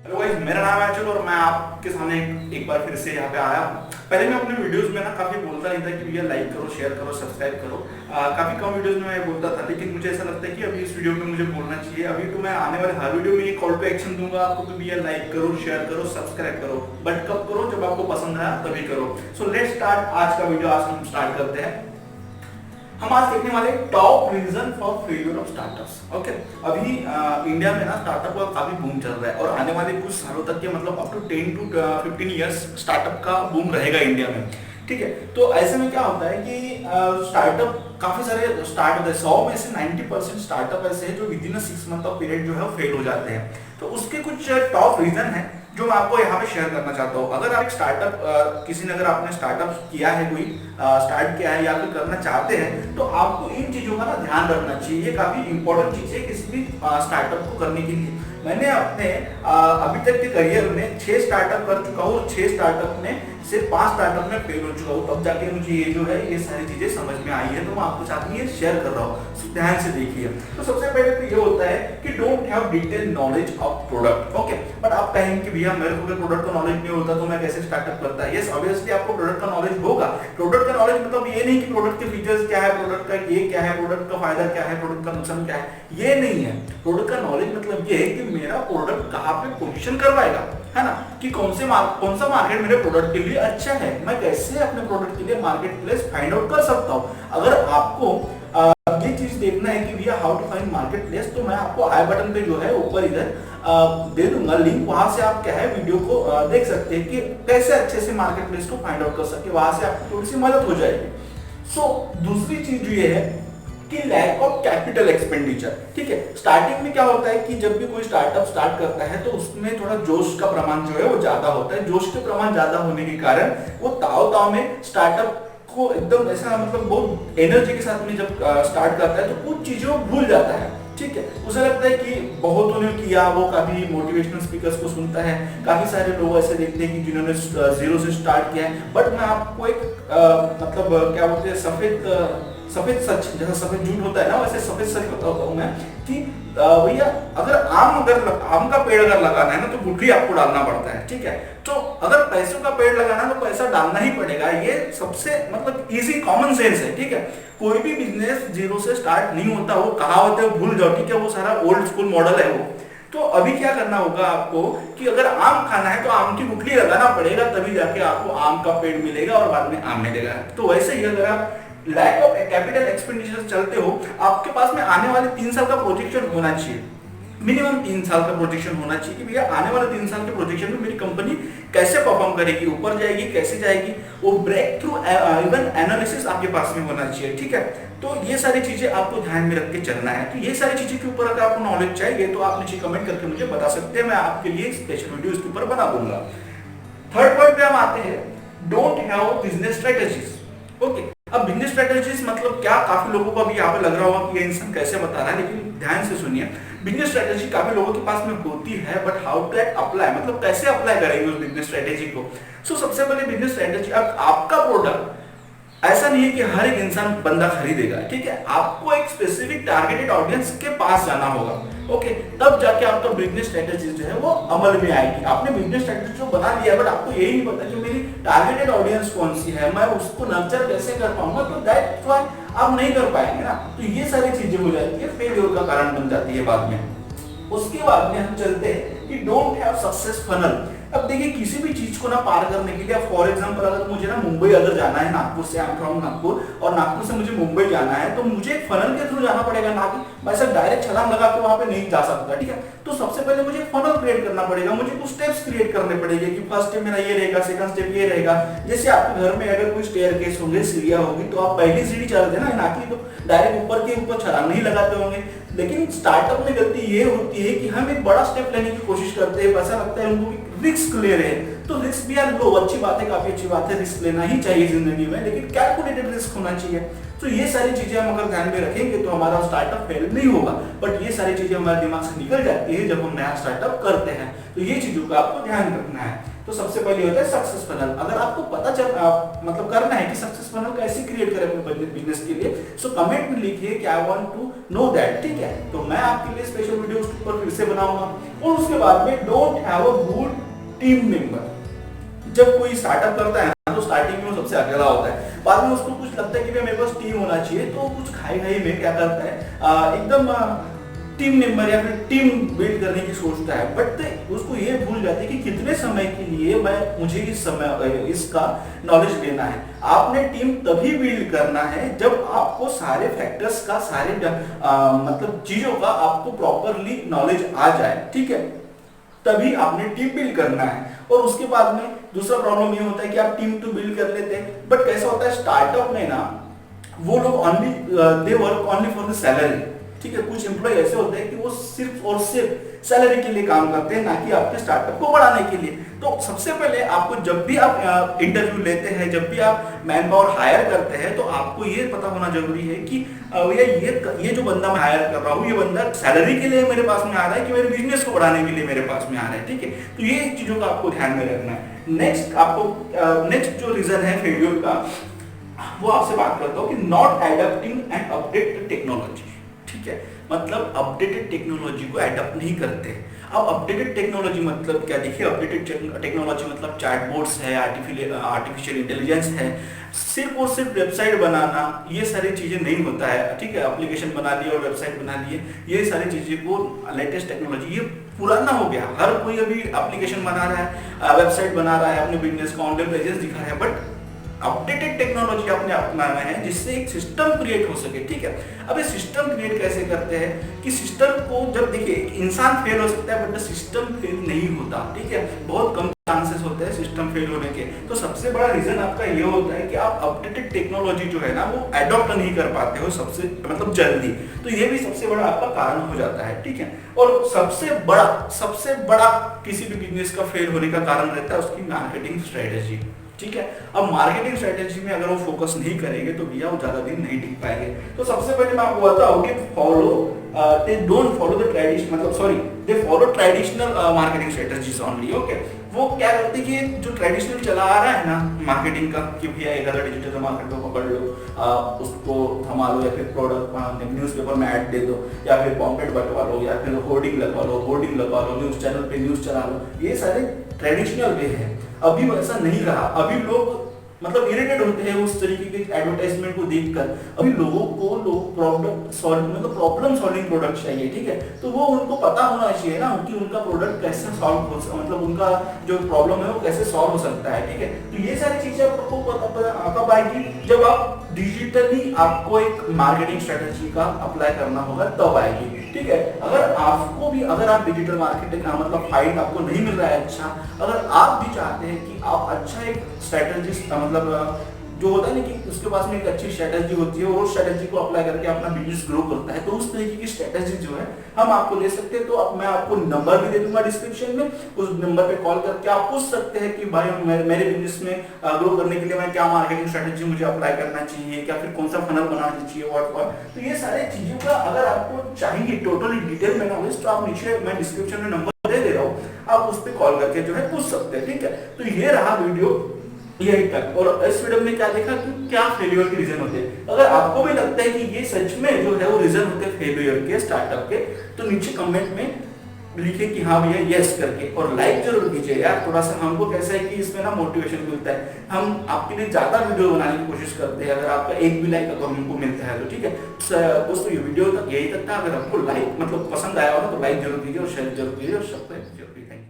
Hello guys, मेरा नाम है अचल और मैं आपके सामने एक बार फिर से यहाँ पे आया हूँ। पहले मैं अपने वीडियोस में ना काफी बोलता नहीं था कि भैया लाइक करो, शेयर करो, सब्सक्राइब करो। काफी कम वीडियोस में मैं बोलता था, लेकिन मुझे ऐसा लगता है कि अभी इस वीडियो में मुझे बोलना चाहिए। अभी तो मैं आने वाले हर वीडियो में ये कॉल टू एक्शन दूंगा आपको कि भैया लाइक करो, शेयर करो, सब्सक्राइब करो। बट कब करो? जब आपको पसंद आया तभी करो। सो लेट्स स्टार्ट आज का वीडियो। आज हम स्टार्ट करते हैं। हम आज देखने वाले top reason for failure of startups. Okay, अभी इंडिया में ना स्टार्टअप का काफी बूम चल रहा है और आने वाले कुछ सालों तक के मतलब up to 10 to 15 years startup का बूम रहेगा इंडिया में। ठीक है, तो ऐसे में क्या होता है कि स्टार्टअप काफी सारे स्टार्ट होते हैं। 100 में से 90% स्टार्टअप ऐसे हैं जो with in 6 month of period जो है फेल हो जाते हैं। तो उसके कुछ टॉप रीजन है जो मैं आपको यहाँ पे शेयर करना चाहता हूँ। अगर आप एक स्टार्टअप किसी ने अगर आपने स्टार्टअप किया है, कोई स्टार्ट किया है या फिर करना चाहते हैं, तो आपको इन चीजों का ना ध्यान रखना चाहिए। ये काफी इंपॉर्टेंट चीज है किसी भी स्टार्टअप को करने के लिए। मैंने अपने अभी तक के करियर में 6 स्टार्टअप कर चुका हूँ। 6 स्टार्टअप में से 5 स्टार्टअप में फेल हो चुका हूँ। तब जाके मुझे ये जो है ये सारी चीजें समझ में आई है, तो मैं आपके साथ में ये शेयर कर रहा हूँ। ध्यान से देखिए। तो सबसे पहले तो ये होता है कि don't have detail knowledge of product. Okay, but आप कहेंगे कि भैया मेरे को प्रोडक्ट का नॉलेज नहीं होता तो मैं कैसे स्टार्टअप करता है? यस, ऑब्वियसली आपको प्रोडक्ट का नॉलेज होगा। प्रोडक्ट का नॉलेज मतलब ये नहीं कि प्रोडक्ट के फीचर्स क्या है, प्रोडक्ट का ये क्या है, प्रोडक्ट का फायदा क्या है, प्रोडक्ट का नुकसान क्या है, ये नहीं है। प्रोडक्ट का नॉलेज मतलब ये है कि मेरा प्रोडक्ट कहाँ पे पोजीशन करवाएगा, है ना, कि कौन सा मार्केट मेरे प्रोडक्ट के लिए अच्छा है, मैं कैसे अपने प्रोडक्ट के लिए मार्केट प्लेस फाइंड आउट कर सकता हूँ। अगर आपको ये चीज देखना है कि भैया how to find marketplace, तो मैं आपको आई बटन पे जो है ऊपर इधर दे दूंगा लिंक। वहां से आप क्या है वीडियो को देख सकते हैं कि कैसे अच्छे से मार्केट प्लेस को फाइंड आउट कर सके। वहां से आपको थोड़ी सी मदद हो जाएगी। सो दूसरी चीज जो ये है कि लैक ऑफ कैपिटल एक्सपेंडिचर। ठीक है, स्टार्टिंग में क्या होता है कि जब भी कोई स्टार्टअप स्टार्ट करता है तो उसमें थोड़ा जोश का प्रमाण जो है वो ज्यादा होता है। जोश के प्रमाण ज्यादा होने के कारण वो ताव में स्टार्टअप को एकदम ऐसा मतलब बहुत एनर्जी के साथ में जब स्टार्ट करता है तो कुछ चीजों को भूल जाता है। ठीक है, उसे लगता है कि बहुतों ने किया, वो काफी मोटिवेशनल स्पीकर्स को सुनता है, काफी सारे लोग ऐसे देखते हैं कि जिन्होंने जीरो से स्टार्ट किया है। बट मैं आपको एक मतलब क्या बोलते हैं सफेद सच, जैसा सफेद झूठ होता है ना, वैसे सफेद सच बताता हूँ मैं कि भैया अगर आम का पेड़ अगर लगाना है ना तो गुठली आपको डालना पड़ता है। ठीक है, तो अगर पैसों का पेड़ लगाना है तो पैसा डालना ही पड़ेगा। ये सबसे मतलब इजी कॉमन सेंस है। ठीक है, कोई भी बिजनेस जीरो से स्टार्ट नहीं होता। वो कहावत है भूल जाओ, ठीक है, वो सारा ओल्ड स्कूल मॉडल है वो। तो अभी क्या करना होगा आपको कि अगर आम खाना है तो आम की गुठली लगाना पड़ेगा, तभी जाके आपको आम का पेड़ मिलेगा और बाद में आम मिलेगा। तो वैसे ही अगर आप लैक ऑफ कैपिटल एक्सपेंडिचर चलते हो, आपके पास में आने वाले 3 साल का प्रोजेक्शन होना चाहिए। मिनिमम 3 साल का प्रोजेक्शन होना चाहिए कि भैया आने वाले 3 साल के प्रोजेक्शन में मेरी कंपनी कैसे परफॉर्म करेगी, ऊपर जाएगी, कैसे जाएगी। वो ब्रेक थ्रू इवन एनालिसिस आपके पास में होना चाहिए। ठीक है, तो ये सारी चीजें आपको ध्यान में रख के चलना है। तो ये सारी चीजें के ऊपर अगर आपको नॉलेज चाहिए तो आप नीचे कमेंट करके मुझे बता सकते हैं, मैं आपके लिए स्पेशल वीडियो इसके ऊपर बना दूंगा। थर्ड पॉइंट पे हम आते हैं, don't have business strategies. Okay, अब बिजनेस स्ट्रेटेजीज मतलब क्या? काफी लोगों को अभी यहाँ पे लग रहा होगा कि ये इंसान कैसे बता रहा है, लेकिन ध्यान से सुनिए। बिजनेस स्ट्रेटेजी काफी लोगों के पास में होती है, बट हाउ टू अप्लाई, मतलब कैसे अप्लाई करेंगे उस बिजनेस स्ट्रेटेजी को। सो सबसे पहले बिजनेस स्ट्रेटेजी, अब आपका प्रोडक्ट ऐसा नहीं है कि हर एक इंसान बंदा खरीदेगा। ठीक है, आपको एक स्पेसिफिक टारगेटेड ऑडियंस के पास जाना होगा। ओके, तब जाके आपका बिजनेस स्ट्रेटेजी जो है वो अमल में आएगी। आपने बिजनेस स्ट्रेटेजी जो बना लिया है, बट आपको यही नहीं पता कि मेरी टारगेटेड ऑडियंस कौन सी है, मैं उसको नर्चर कैसे कर पाऊंगा, तो दैट्स व्हाई आप नहीं कर पाएंगे ना। तो ये सारी चीजें हो जाती है, फेलियर का कारण बन जाती है बाद में। उसके बाद में हम चलते हैं कि डोंट हैव सक्सेस फनल। अब देखिए, किसी भी चीज को ना पार करने के लिए, फॉर एग्जांपल अगर मुझे ना मुंबई अगर जाना है, नागपुर से, आई एम फ्रॉम नागपुर, और नागपुर से मुझे मुंबई जाना है, तो मुझे एक फनल के थ्रू जाना पड़ेगा, ना कि मैं ऐसा डायरेक्ट छलांग लगा के वहां पे नहीं जा सकता। ठीक है, तो सबसे पहले मुझे फनल क्रिएट करना पड़ेगा, मुझे कुछ स्टेप्स क्रिएट करने पड़ेंगे कि फर्स्ट स्टेप मेरा ये रहेगा, सेकंड स्टेप ये रहेगा। जैसे आपके घर में अगर कोई स्टेयरकेस होंगे, सीढ़ियां होगी, तो आप पहली सीढ़ी चढ़ते ना, ना कि तो डायरेक्ट ऊपर के ऊपर छलांग नहीं लगाते होंगे। लेकिन स्टार्टअप में गलती ये होती है कि हम एक बड़ा स्टेप लेने की कोशिश करते हैं, ऐसा लगता है उनको कि रिस्क ले रहे हैं। तो रिस्क भी यार लो, अच्छी बात है, काफी अच्छी बात है, रिस्क लेना ही चाहिए जिंदगी में, लेकिन कैलकुलेटेड रिस्क होना चाहिए। तो ये सारी चीजें हम अगर ध्यान में रखेंगे तो हमारा स्टार्टअप फेल नहीं होगा। बट ये सारी चीजें हमारे दिमाग से निकल जाती है जब हम नया स्टार्टअप करते हैं। तो ये चीजों का आपको ध्यान रखना है। तो सबसे पहले होता है सक्सेस फनल। अगर आपको पता चल मतलब करना है कि सक्सेस फनल कैसे क्रिएट करें अपने बिजनेस के लिए, सो कमेंट में लिखिए कि I want to know that, ठीक है। तो मैं आपके लिए स्पेशल वीडियो उसके ऊपर फिर से बनाऊंगा। और उसके बाद में don't have a good team member. जब कोई स्टार्टअप करता है ना, तो स्टार्टिंग में वो सबसे अकेला होता है, बाद में उसको कुछ लगता है कि मेरे पास टीम होना चाहिए, तो कुछ खाई खाई में क्या करता है एकदम टीम मेंबर या फिर टीम बिल्ड करने की सोचता है, बट उसको ये भूल जाते हैं कि कितने समय के लिए मुझे इसका नॉलेज लेना है। आपने टीम तभी बिल्ड करना है जब आपको सारे फैक्टर्स का, सारे मतलब चीजों का आपको प्रॉपरली नॉलेज आ जाए, ठीक है, तभी आपने टीम बिल्ड करना है। और उसके बाद में दूसरा प्रॉब्लम ये होता है कि आप टीम तो बिल्ड कर लेते हैं, बट कैसा होता है स्टार्टअप में ना, वो लोग only they work only for the salary, ठीक है। कुछ एम्प्लॉय ऐसे होते हैं कि वो सिर्फ और सिर्फ सैलरी के लिए काम करते हैं, ना कि आपके स्टार्टअप को बढ़ाने के लिए। तो सबसे पहले आपको जब भी आप इंटरव्यू लेते हैं, जब भी आप मैन पावर हायर करते हैं, तो आपको ये पता होना जरूरी है कि भैया ये जो बंदा मैं हायर कर रहा हूँ, ये बंदा सैलरी के लिए मेरे पास में आ रहा है कि मेरे बिजनेस को बढ़ाने के लिए मेरे पास में आ रहा है, ठीक है। तो ये चीजों का आपको ध्यान में रखना है। नेक्स्ट जो रीजन है फेल्योर का, वो आपसे बात करता हूँ कि not adopting and update technology, ठीक है। मतलब अपडेटेड टेक्नोलॉजी को एडप्ट नहीं करते। अब अपडेटेड टेक्नोलॉजी मतलब क्या, देखिए अपडेटेड टेक्नोलॉजी मतलब चैटबॉट्स है, आर्टिफिशियल इंटेलिजेंस है, सिर्फ और सिर्फ वेबसाइट बनाना, ये सारी चीजें नहीं होता है, ठीक है। एप्लीकेशन बना लिए और वेबसाइट बना लिए, ये सारी चीजें को लेटेस्ट टेक्नोलॉजी, ये पुराना हो गया। हर कोई अभी एप्लीकेशन बना रहा है, वेबसाइट बना रहा है, अपने बिजनेस का ऑनलाइन प्रेजेंस दिखा रहा है, बट अपडेटेड टेक्नोलॉजी आपने अपनाना है जिससे एक सिस्टम क्रिएट हो सके, ठीक है। अब ये सिस्टम क्रिएट कैसे करते हैं कि सिस्टम को, जब देखिए इंसान फेल हो सकता है बट सिस्टम फेल नहीं होता, ठीक है। बहुत कम चांसेस होते हैं सिस्टम फेल होने के। तो सबसे बड़ा रीजन आपका ये होता है कि आप अपडेटेड टेक्नोलॉजी जो है ना, वो अडॉप्ट नहीं कर पाते हो सबसे मतलब जल्दी। तो ये भी सबसे बड़ा आपका कारण हो जाता है, ठीक है। और सबसे बड़ा किसी भी बिजनेस का फेल होने का कारण रहता है उसकी मार्केटिंग स्ट्रेटेजी, ठीक है। अब मार्केटिंग स्ट्रेटेजी में अगर वो फोकस नहीं करेंगे तो भैया वो ज्यादा दिन नहीं टिक पाएंगे। तो सबसे पहले मैं आपको बताऊं कि they don't follow the traditional, मतलब sorry, they follow traditional marketing strategies only, okay. वो क्या करते हैं कि जो ट्रेडिशनल चला आ रहा है ना मार्केटिंग का, कि भैया एक अगर डिजिटल मार्केट को पकड़ लो, उसको थमा लो, या फिर प्रोडक्ट न्यूज़पेपर में ऐड दे दो, या फिर पॉम्पलेट बंटवा लो, या फिर होर्डिंग लगवा लो, न्यूज चैनल पे न्यूज चला लो, ये सारे ट्रेडिशनल वे है। अभी वैसा नहीं रहा। अभी लोग मतलब इरिटेट होते हैं उस तरीके के एडवर्टाइजमेंट को देखकर। अभी लोगों को प्रॉब्लम सॉल्विंग प्रोडक्ट चाहिए, ठीक है। तो वो उनको पता होना चाहिए ना कि उनका प्रोडक्ट कैसे सॉल्व हो, मतलब उनका जो प्रॉब्लम है वो कैसे सॉल्व हो सकता है, ठीक है। तो ये सारी चीजें आपको कब आएगी, जब आप डिजिटली आपको एक मार्केटिंग स्ट्रेटेजी का अप्लाई करना होगा, तब आएगी, ठीक है। अगर आप डिजिटल मार्केटिंग का मतलब फाइल आपको नहीं मिल रहा है अच्छा, अगर आप भी चाहते हैं कि आप अच्छा एक स्ट्रेटेजिस्ट, मतलब जो होता है ना कि उसके पास में एक अच्छी स्ट्रेटेजी होती है और उस स्ट्रेटेजी को अप्लाई करके अपना बिजनेस ग्रो करता है, तो उस तरीके की स्ट्रेटेजी जो है हम आपको ले सकते हैं। तो अब मैं आपको नंबर भी दे दूंगा डिस्क्रिप्शन में, उस नंबर पे कॉल करके आप पूछ सकते हैं कि भाई मेरे बिजनेस में ग्रो करने के लिए मैं क्या मार्केटिंग स्ट्रेटेजी मुझे अप्लाई करना चाहिए, या फिर कौन सा फनल बनाना चाहिए, व्हाट। तो ये सारी चीजों का अगर आपको चाहिए टोटली डिटेल में नॉलेज, तो आप नीचे मैं डिस्क्रिप्शन में नंबर दे रहा हूँ, आप उस पर कॉल करके जो है पूछ सकते हैं, ठीक है। तो ये रहा वीडियो यही तक। और इस वीडियो में क्या देखा कि क्या फेलियर के रीजन होते हैं। अगर आपको भी लगता है कि ये सच में जो है वो रीजन होते हैं फेलियर के, स्टार्टअप के, तो नीचे कमेंट में लिखिए कि हाँ भैया यस करके, और लाइक जरूर कीजिए यार। थोड़ा सा हमको कैसा है कि इसमें ना मोटिवेशन मिलता है, हम आपके लिए ज्यादा वीडियो बनाने की कोशिश करते हैं। अगर आपका एक भी लाइक अगर हमको मिलता है तो ठीक है दोस्तों, ये वीडियो तक यही तक था। अगर आपको लाइक मतलब पसंद आया होगा तो लाइक जरूर कीजिए और शेयर जरूर कीजिए और सब्सक्राइब जरूर कीजिए।